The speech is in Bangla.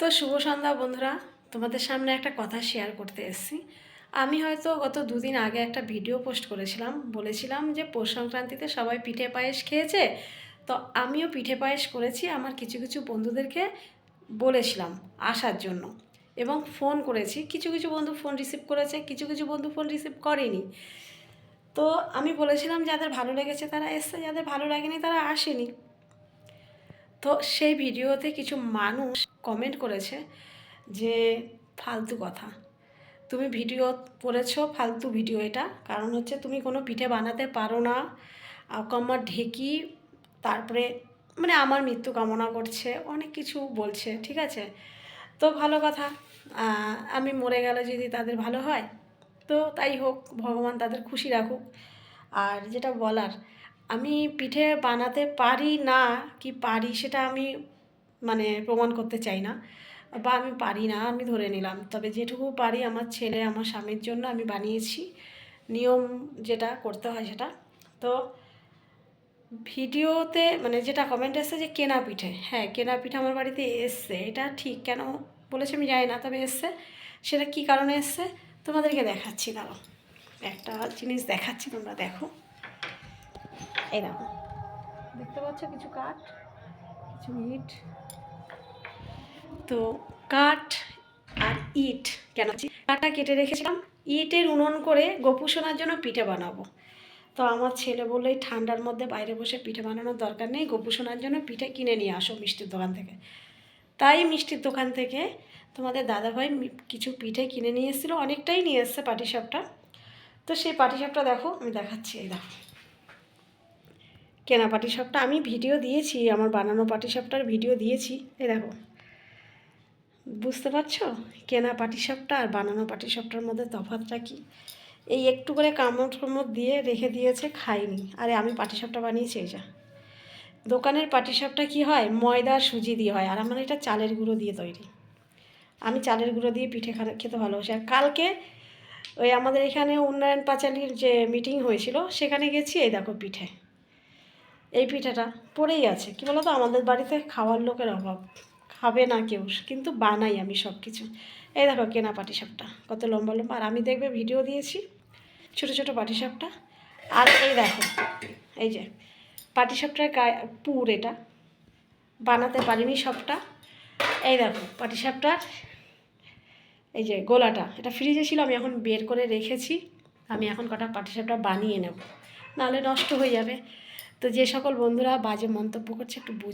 তো শুভ সন্ধ্যা বন্ধুরা, তোমাদের সামনে একটা কথা শেয়ার করতে এসেছি। আমি হয়তো গত দুদিন আগে একটা ভিডিও পোস্ট করেছিলাম, বলেছিলাম যে পৌষ সংক্রান্তিতে সবাই পিঠে পায়েস খেয়েছে। তো আমিও পিঠে পায়েস করেছি, আমার কিছু কিছু বন্ধুদেরকে বলেছিলাম আসার জন্য এবং ফোন করেছি। কিছু কিছু বন্ধু ফোন রিসিভ করেছে, কিছু কিছু বন্ধু ফোন রিসিভ করেনি। তো আমি বলেছিলাম যাদের ভালো লেগেছে তারা এসছে, যাদের ভালো লাগেনি তারা আসেনি। তো সেই ভিডিওতে কিছু মানুষ কমেন্ট করেছে যে ফালতু কথা, তুমি ভিডিও করেছো, ফালতু ভিডিও এটা। কারণ হচ্ছে তুমি কোনো পিঠে বানাতে পারো না, আমার ঢেকি, তারপরে মানে আমার মৃত্যু কামনা করছে, অনেক কিছু বলছে। ঠিক আছে, তো ভালো কথা, আমি মরে গেলে যদি তাদের ভালো হয় তো তাই হোক, ভগবান তাদের খুশি রাখুক। আর যেটা বলার, আমি পিঠে বানাতে পারি না কি পারি সেটা আমি মানে প্রমাণ করতে চাই না, বা আমি পারি না আমি ধরে নিলাম। তবে যেটুকু পারি আমার ছেলে আমার স্বামীর জন্য আমি বানিয়েছি, নিয়ম যেটা করতে হয় সেটা। তো ভিডিওতে মানে যেটা কমেন্ট এসছে যে কেনা পিঠে, হ্যাঁ কেনা পিঠে আমার বাড়িতে এসছে, এটা ঠিক। কেন বলেছে আমি জানি না, তবে এসছে। সেটা কী কারণে এসছে তোমাদেরকে দেখাচ্ছি, দাঁড়াও একটা জিনিস দেখাচ্ছি, তোমরা দেখো। এই দেখো, দেখতে পাচ্ছ কিছু কাঠ, কিছু ইট। তো কাঠ আর ইট কেন, কাঠটা কেটে রেখেছিলাম, ইটের উনুন করে গোপু সোনার জন্য পিঠে বানাবো। তো আমার ছেলে বললো এই ঠান্ডার মধ্যে বাইরে বসে পিঠে বানানোর দরকার নেই, গোপু সোনার জন্য পিঠে কিনে নিয়ে আসো মিষ্টির দোকান থেকে। তাই মিষ্টির দোকান থেকে তোমাদের দাদাভাই কিছু পিঠে কিনে নিয়ে এসেছিলো, অনেকটাই নিয়ে এসছে পাটিসাপটা। তো সেই পাটিসাপটা দেখো, আমি দেখাচ্ছি। এই দেখো কেনা পাটিসাপটা, আমি ভিডিও দিয়েছি, আমার বানানো পাটিসাপটার ভিডিও দিয়েছি। এই দেখো, বুঝতে পারছো কেনা পাটিসাপটা আর বানানো পাটিসাপটার মধ্যে তফাৎটা কী। এই একটু করে কামড় টামড় দিয়ে রেখে দিয়েছে, খাইনি। আরে আমি পাটিসাপটা বানিয়েছি এই যা। দোকানের পাটিসাপটা কী হয়, ময়দা সুজি দিয়ে হয়, আর আমার এটা চালের গুঁড়ো দিয়ে তৈরি। আমি চালের গুঁড়ো দিয়ে পিঠে খেতে ভালোবাসি। আর কালকে ওই আমাদের এখানে উন্নয়ন পাঁচালির যে মিটিং হয়েছিল সেখানে গেছি, এই দেখো পিঠে, এই পিঠাটা পড়েই আছে। কী বলো তো, আমাদের বাড়িতে খাওয়ার লোকের অভাব, খাবে না কেউ, কিন্তু বানাই আমি সব কিছু। এই দেখো কেনা পাটিসাপটা কত লম্বা লম্বা, আর আমি দেখবে ভিডিও দিয়েছি ছোটো ছোটো পাটিসাপটা। আর এই দেখো, এই যে পাটিসাপটার গায়ে পুর, এটা বানাতে পারিনি সবটা। এই দেখো পাটিসাপটার এই যে গোলাটা, এটা ফ্রিজে ছিল, আমি এখন বের করে রেখেছি। আমি এখন কটা পাটিসাপটা বানিয়ে নেব, নাহলে নষ্ট হয়ে যাবে। তো যে সকল বন্ধুরা বাজে মন্তব্য করছে একটু বুঝে